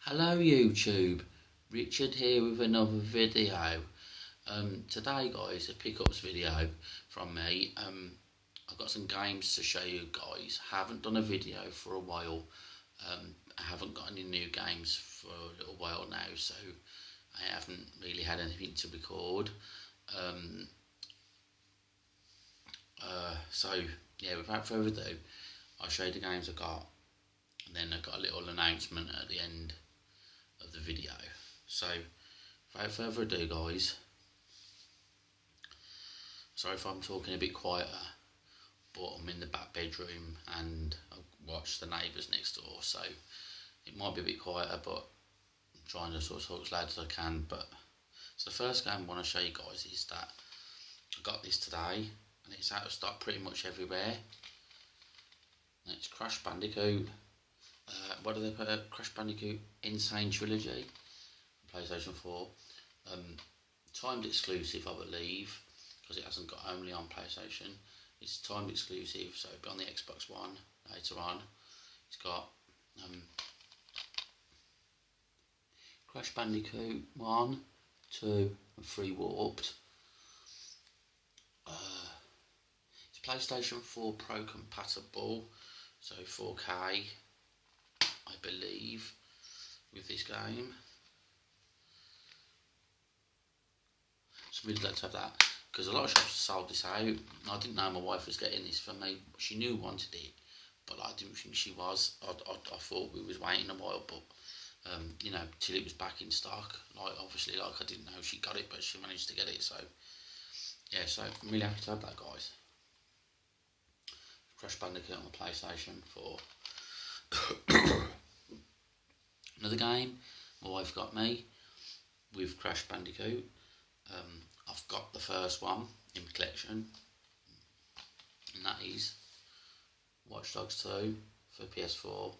Hello YouTube, Richard here with another video. Today guys, a pickups video from me. I've got some games to show you guys. Haven't done a video for a while. I haven't got any new games for a little while now, so I haven't really had anything to record. So yeah, without further ado, I'll show you the games I got, and then I've got a little announcement at the end of the video. So without further ado guys, sorry if I'm talking a bit quieter, but I'm in the back bedroom and I watch the neighbours next door, so it might be a bit quieter, but I'm trying to sort of talk as loud as I can. But so the first game I want to show you guys is that I got this today and it's out of stock pretty much everywhere. And it's Crash Bandicoot. What do they put out? Crash Bandicoot N. Sane Trilogy, PlayStation 4. Timed exclusive, I believe, because it hasn't got only on PlayStation. It's timed exclusive, so it'll be on the Xbox One later on. It's got Crash Bandicoot 1, 2 and 3 Warped. It's PlayStation 4 Pro compatible, so 4K I believe with this game. So I'm really glad to have that, because a lot of shops sold this out. I didn't know my wife was getting this for me. She knew I wanted it, but I didn't think she was. I thought we was waiting a while, but you know, till it was back in stock. Like obviously, like I didn't know she got it, but she managed to get it. So yeah, so I'm really happy to have that, guys. Crash Bandicoot on the PlayStation 4. Another game my wife got me with Crash Bandicoot. I've got the first one in my collection, and that is Watch Dogs 2 for PS4.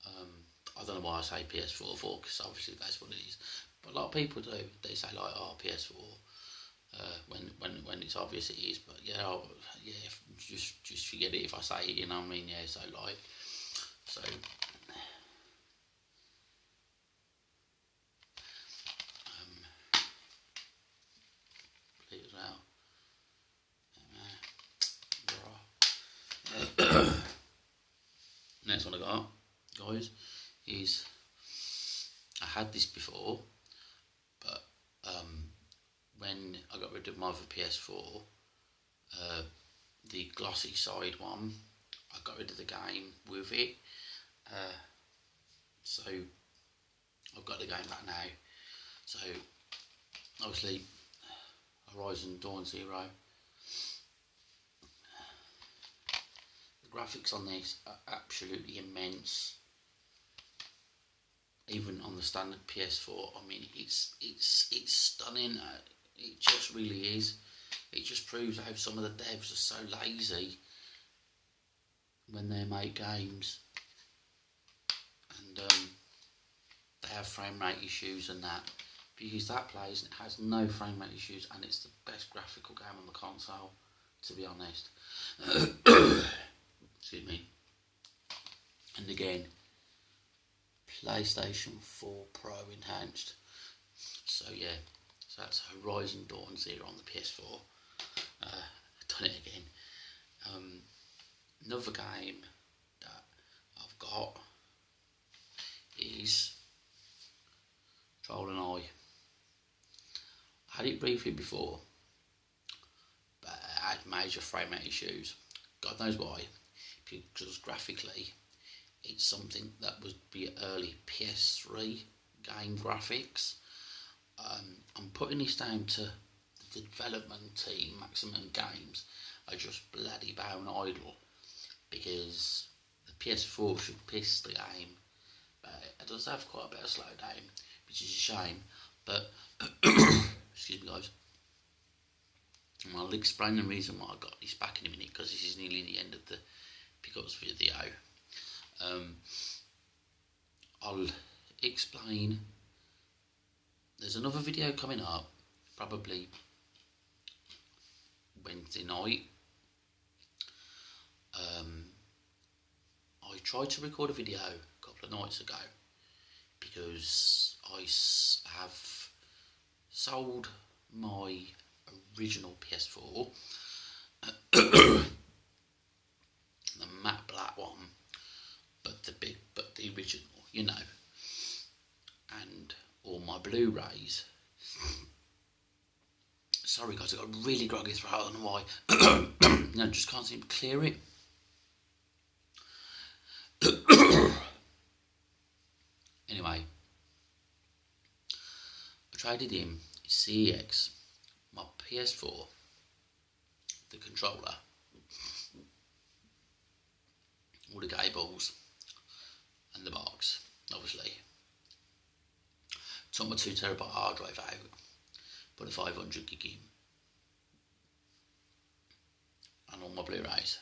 I don't know why I say PS4 for, because obviously that's what it is. But a lot of people do. They say like, oh, PS4, when it's obvious it is. But yeah, yeah, just forget it if I say it. You know what I mean? Yeah. So like, so. As well. Next one I got, guys, is I had this before, but when I got rid of my other PS4, the glossy side one, I got rid of the game with it. So I've got the game back now. So obviously, Horizon Dawn Zero. The graphics on this are absolutely immense. Even on the standard PS4, I mean, it's stunning. It just really is. It just proves how some of the devs are so lazy when they make games, and they have frame rate issues and that. Because that plays and it has no frame rate issues, and it's the best graphical game on the console, to be honest. Excuse me. And again, PlayStation 4 Pro enhanced. So yeah, so that's Horizon Dawn Zero on the PS4. Done it again. Another game that I've got is GoldenEye. I had it briefly before, but I had major frame rate issues. God knows why, because graphically it's something that would be early PS3 game graphics. I'm putting this down to the development team, Maximum Games, are just bloody bone idle, because the PS4 should piss the game. It does have quite a bit of slowdown, which is a shame, but excuse me guys, and I'll explain the reason why I got this back in a minute, because this is nearly the end of the pickups video. I'll explain. There's another video coming up, probably Wednesday night. I tried to record a video a couple of nights ago. because I have sold my original PS4, the matte black one, but the original, you know, and all my Blu-rays. Sorry guys, I got a really groggy throat, I don't know why. No, just can't seem to clear it. Anyway, I traded in CEX, my PS4, the controller, all the cables, and the box, obviously. Took my 2TB hard drive out, put a 500 gig in, and all my Blu-rays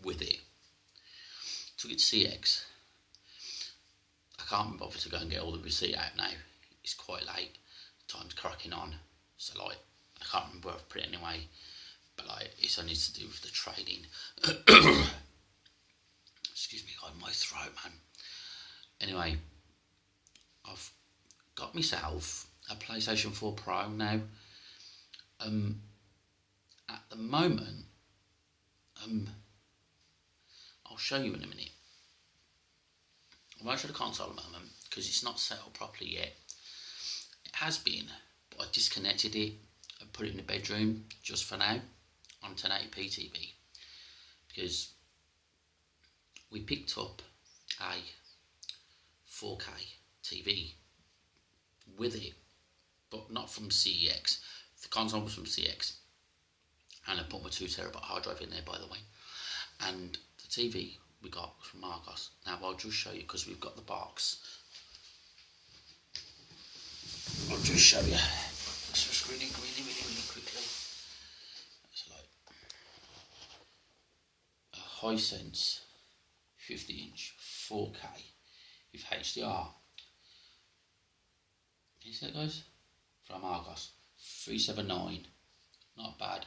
with it. Took it to CX. I can't be bothered to go and get all the receipt out now. It's quite late. Time's cracking on. So like, I can't remember where I've put it anyway. But like, it's only to do with the trading. Excuse me, God, my throat, man. Anyway, I've got myself a PlayStation 4 Pro now. At the moment, I'll show you in a minute. I won't show the console at the moment because it's not set up properly yet. It has been, but I disconnected it and put it in the bedroom just for now on 1080p TV because we picked up a 4K TV with it, but not from CEX. The console was from CEX, and I put my 2TB hard drive in there, by the way. And the TV we got was from Argos. Now I'll just show you because we've got the box. I'll just show you. Let's just really quickly. It's like a Hisense 50-inch 4K with HDR. Can you see that, guys? From Argos, 379. Not bad.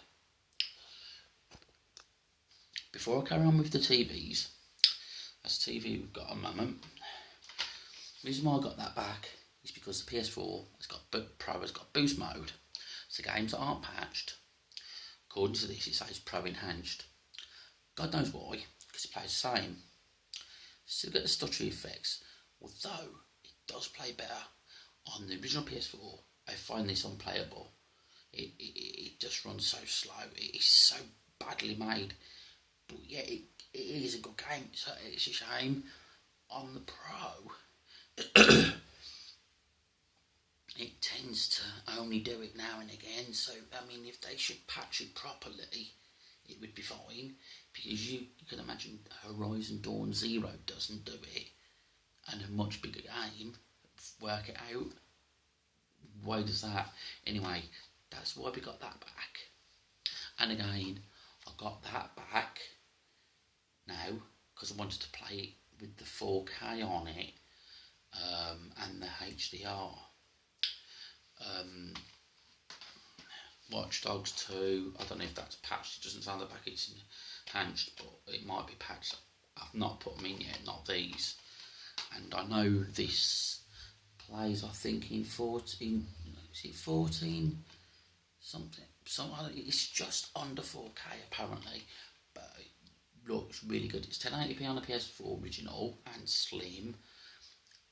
Before I carry on with the TVs, that's the TV we've got at the moment. The reason why I got that back is because the PS4 Pro has got boost mode. So games that aren't patched, according to this, it says Pro enhanced. God knows why, because it plays the same. Still get the stuttery effects, although it does play better. On the original PS4, I find this unplayable. It just runs so slow. It is so badly made. But yeah, it is a good game. So it's a shame on the Pro. It tends to only do it now and again. So I mean, if they should patch it properly, it would be fine. Because you can imagine Horizon Dawn Zero doesn't do it, and a much bigger game. Work it out. Why does that? Anyway, that's why we got that back. And again, I got that back now because I wanted to play it with the 4K on it and the HDR. Watch Dogs 2, I don't know if that's patched. It doesn't sound like it's enhanced, but it might be patched. I've not put them in yet, not these. And I know this plays, I think, in 14, is it 14 something? It's just under 4K apparently, but it looks really good. It's 1080p on the PS4 original and slim,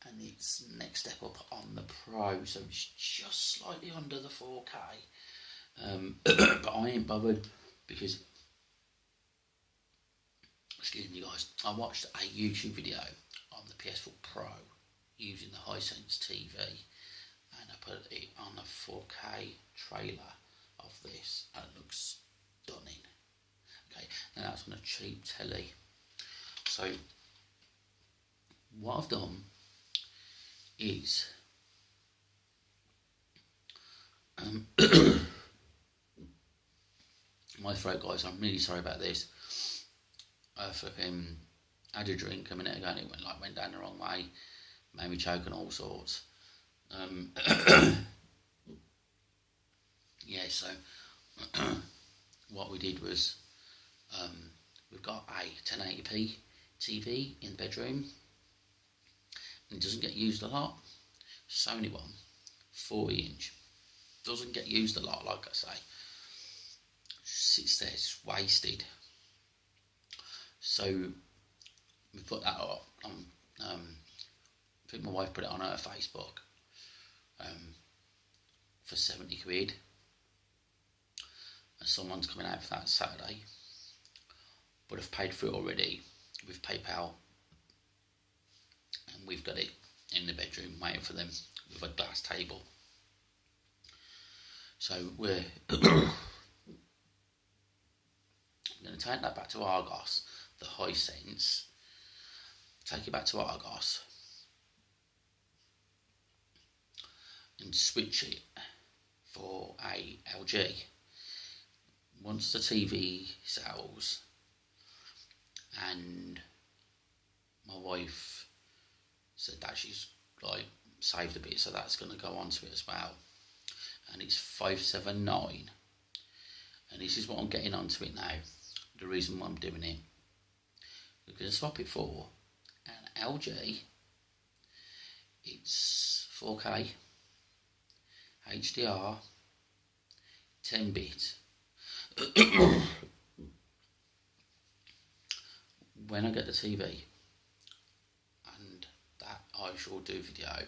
and it's next step up on the Pro, so it's just slightly under the 4K. But I ain't bothered because, excuse me guys, I watched a YouTube video on the PS4 Pro using the Hisense TV, and I put it on a 4K trailer of this, and it looks stunning. Okay, now that's on a cheap telly. So what I've done is my throat, guys, I'm really sorry about this. I fucking had a drink a minute ago and it went down the wrong way, made me choke and all sorts. Yeah, so what we did was we've got a 1080p TV in the bedroom, It doesn't get used a lot. Sony one, 40-inch, doesn't get used a lot, like I say. Sits there, it's wasted. So we put that up on, I think my wife put it on her Facebook for 70 quid. And someone's coming out for that Saturday. But I've paid for it already with PayPal. And we've got it in the bedroom waiting for them with a glass table. So we're going to take that back to Argos, the Hisense. Take it back to Argos and switch it for a LG. Once the TV sells, and my wife said that she's like saved a bit, so that's going to go onto it as well. And it's 579, and this is what I'm getting onto it now. The reason why I'm doing it, we're going to swap it for an LG. It's 4K HDR 10-bit. When I get the TV, and that I shall do video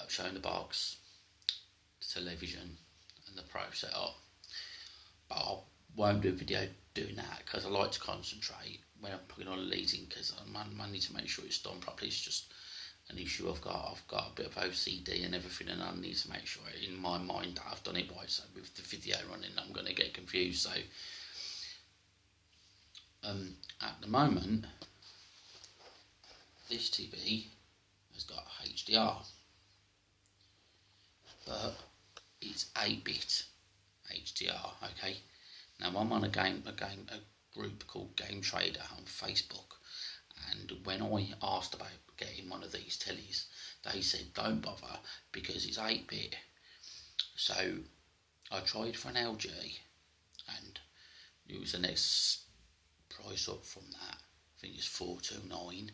showing the box, the television and the Pro setup, but I won't do a video doing that because I like to concentrate when I'm putting on a leading, because I need to make sure it's done properly. It's just an issue I've got a bit of OCD and everything, and I need to make sure in my mind that I've done it right. So with the video running, I'm going to get confused. So at the moment, this TV has got HDR, but it's 8-bit HDR. Okay, now I'm on a group called Game Trader on Facebook, and when I asked about getting one of these tellies, they said don't bother because it's 8-bit. So I tried for an LG, and it was the next price up from that. I think it's 429,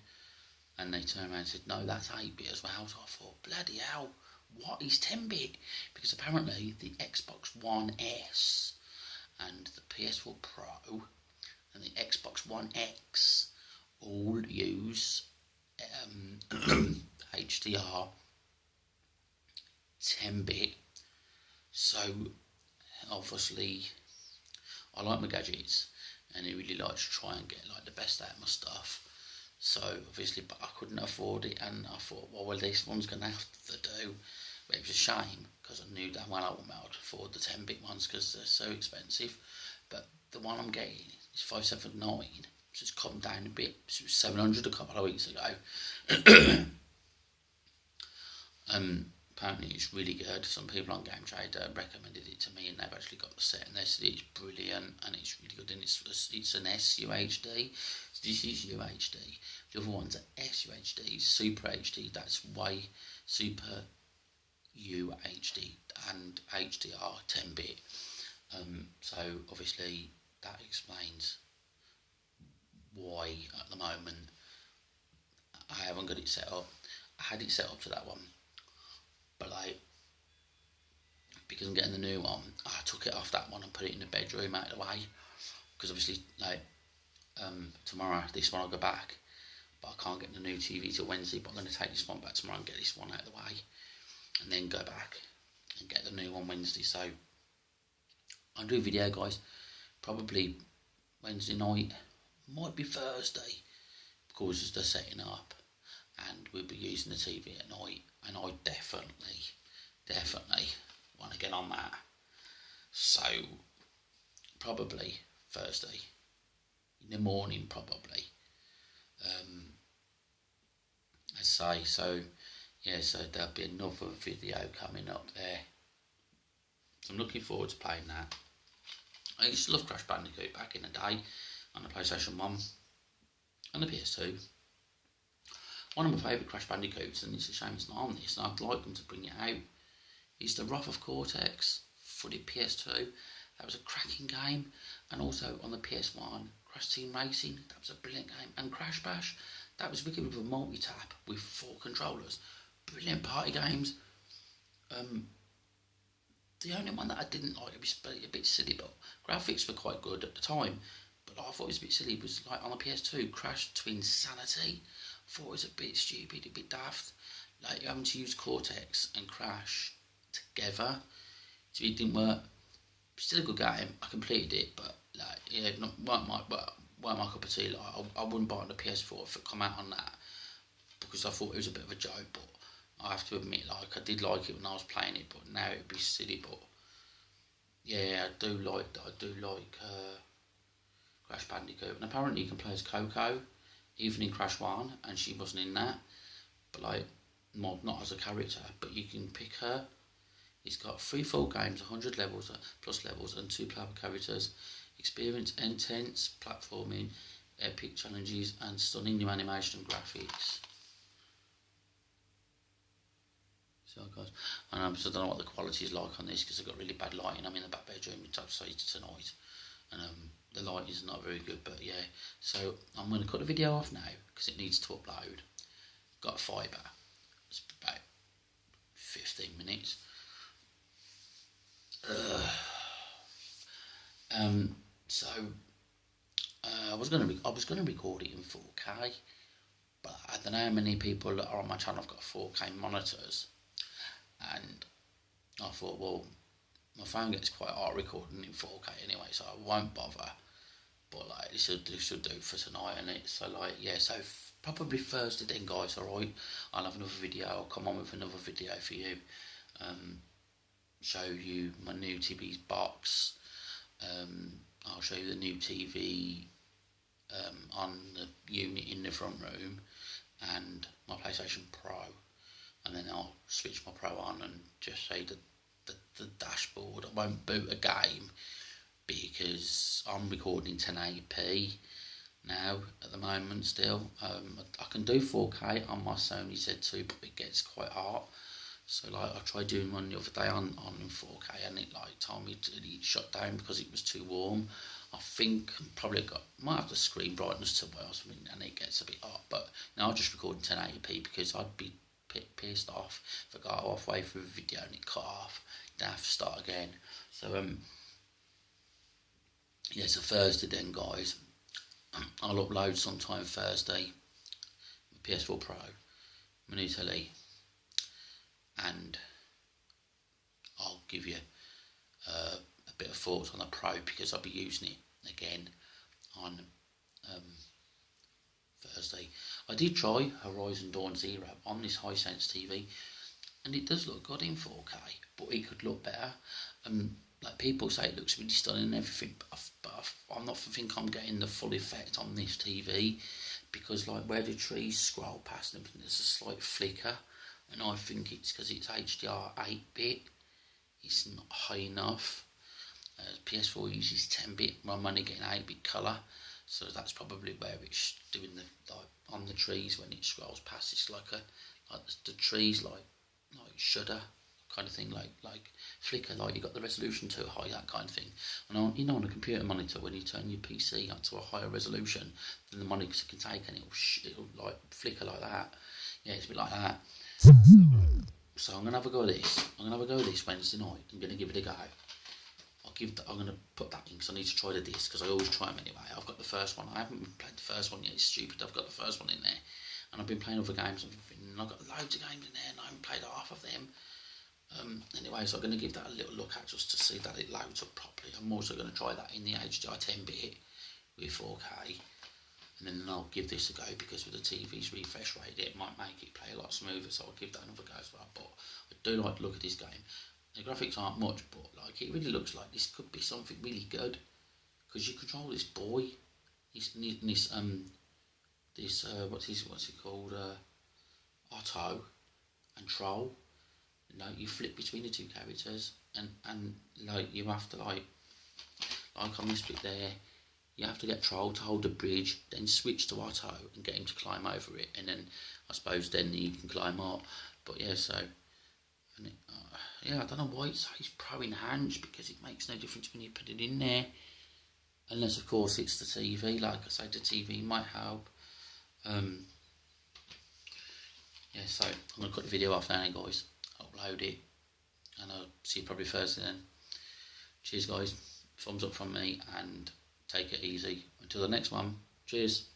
and they turned around and said no, that's 8-bit as well. So I thought, bloody hell, what is 10-bit? Because apparently the Xbox One S and the PS4 Pro and the Xbox One X all use HDR 10-bit. So obviously I like my gadgets, and I really like to try and get like the best out of my stuff. So obviously, but I couldn't afford it, and I thought, well this one's going to have to do. But it was a shame because I knew that well I wouldn't be able to afford the 10-bit ones because they're so expensive. But the one I'm getting is 579. So it's come down a bit. It was 700 a couple of weeks ago. Apparently it's really good. Some people on Game Trader recommended it to me, and they've actually got the set, and they said it's brilliant and it's really good. And it's an SUHD. So this is UHD. The other one's an SUHD, Super HD. That's way Super UHD and HDR 10-bit. So obviously that explains why at the moment I haven't got it set up. I had it set up to that one, but because I'm getting the new one, I took it off that one and put it in the bedroom out of the way, because obviously tomorrow this one I'll go back, but I can't get the new TV till Wednesday. But I'm going to take this one back tomorrow and get this one out of the way, and then go back and get the new one Wednesday. So I'll do a video, guys, probably Wednesday night, might be Thursday, because they're setting up and we'll be using the TV at night, and I definitely want to get on that. So probably Thursday in the morning, probably. I say so. Yeah, so there'll be another video coming up there. So I'm looking forward to playing that. I used to love Crash Bandicoot back in the day on the PlayStation 1 and the PS2. One of my favourite Crash Bandicoots, and it's a shame it's not on this, and I'd like them to bring it out, is the Wrath of Cortex for the PS2. That was a cracking game. And also on the PS1, Crash Team Racing, that was a brilliant game. And Crash Bash, that was wicked with a multi-tap with 4 controllers. Brilliant party games. The only one that I didn't like, it was a bit silly, but graphics were quite good at the time. But I thought it was a bit silly. Was like on the PS2, Crash Twinsanity. I thought it was a bit stupid, a bit daft. Like having to use Cortex and Crash together. So it didn't work. Still a good game. I completed it, but like yeah, weren't my cup of tea. Like I wouldn't buy it on the PS4 if it come out on that, because I thought it was a bit of a joke. But I have to admit, like I did like it when I was playing it, but now it'd be silly. But yeah, I do like Crash Bandicoot, and apparently you can play as Coco, even in Crash 1, and she wasn't in that. But like, not as a character, but you can pick her. It's got 3 full games, 100 levels, plus levels, and 2 playable characters. Experience intense platforming, epic challenges, and stunning new animation and graphics. So guys, and I don't know what the quality is like on this because I've got really bad lighting. I'm in the back bedroom outside tonight, and the light is not very good. But yeah, so I'm going to cut the video off now because it needs to upload. Got fibre. It's about 15 minutes. So I was gonna record it in 4K, but I don't know how many people that are on my channel have got 4K monitors, and I thought, well, my phone gets quite hot recording in 4K anyway, so I won't bother. But like this will do for tonight, and it. So like yeah, so probably Thursday then, guys. All right, I'll have another video. I'll come on with another video for you. Show you my new TV's box. I'll show you the new TV on the unit in the front room, and my PlayStation Pro, and then I'll switch my Pro on and just show the dashboard. I won't boot a game because I'm recording 1080p now at the moment still. I can do 4K on my Sony Z2, but it gets quite hot. So like I tried doing one the other day on in 4K, and it like told me it shut down because it was too warm. I think might have the screen brightness to well, something, and it gets a bit hot. But now I'm just recording 1080p because I'd be pissed off if I got halfway through the video and it cut off. Then I have to start again. So yeah, so Thursday then, guys. I'll upload sometime Thursday. My PS4 Pro, my new telly, and I'll give you a bit of thoughts on the Pro because I'll be using it again on Thursday. I did try Horizon Dawn Zero on this Hisense TV, and it does look good in 4K, but it could look better. Like people say it looks really stunning and everything, but I'm not think I'm getting the full effect on this TV because like where the trees scroll past and everything, there's a slight flicker. And I think it's because it's HDR 8-bit, it's not high enough. PS4 uses 10-bit, I'm only getting 8-bit colour, so that's probably where it's doing the like on the trees when it scrolls past. It's like the trees like shudder kind of thing, like flicker, like you got the resolution too high, that kind of thing. And on a computer monitor, when you turn your PC up to a higher resolution than the monitor can take, and it'll like flicker like that. Yeah, it's a bit like that. So I'm gonna have a go at this. Wednesday night. I'm gonna give it a go. I'm gonna put that in because I need to try the disc because I always try them anyway. I've got the first one. I haven't played the first one yet. It's stupid. I've got the first one in there, and I've been playing other games and everything. And I've got loads of games in there, and I haven't played half of them. Anyway, so I'm gonna give that a little look at just to see that it loads up properly. I'm also gonna try that in the HDR 10-bit with 4K. And then I'll give this a go because with the TV's refresh rate it might make it play a lot smoother, so I'll give that another go as well. But I do like to look at this game. The graphics aren't much, but like it really looks like this could be something really good because you control this boy. What's it called? Otto and Troll. You know, you flip between the two characters, and like you have to like on this bit there. You have to get Troll to hold the bridge, then switch to Otto and get him to climb over it, and then I suppose then you can climb up. But yeah, so yeah, I don't know why it says Pro Enhanced because it makes no difference when you put it in there, unless of course it's the TV. Like I say, the TV might help. yeah, so I'm going to cut the video off now, guys. Upload it, and I'll see you probably Thursday then. Cheers, guys. Thumbs up from me, and take it easy. Until the next one. Cheers.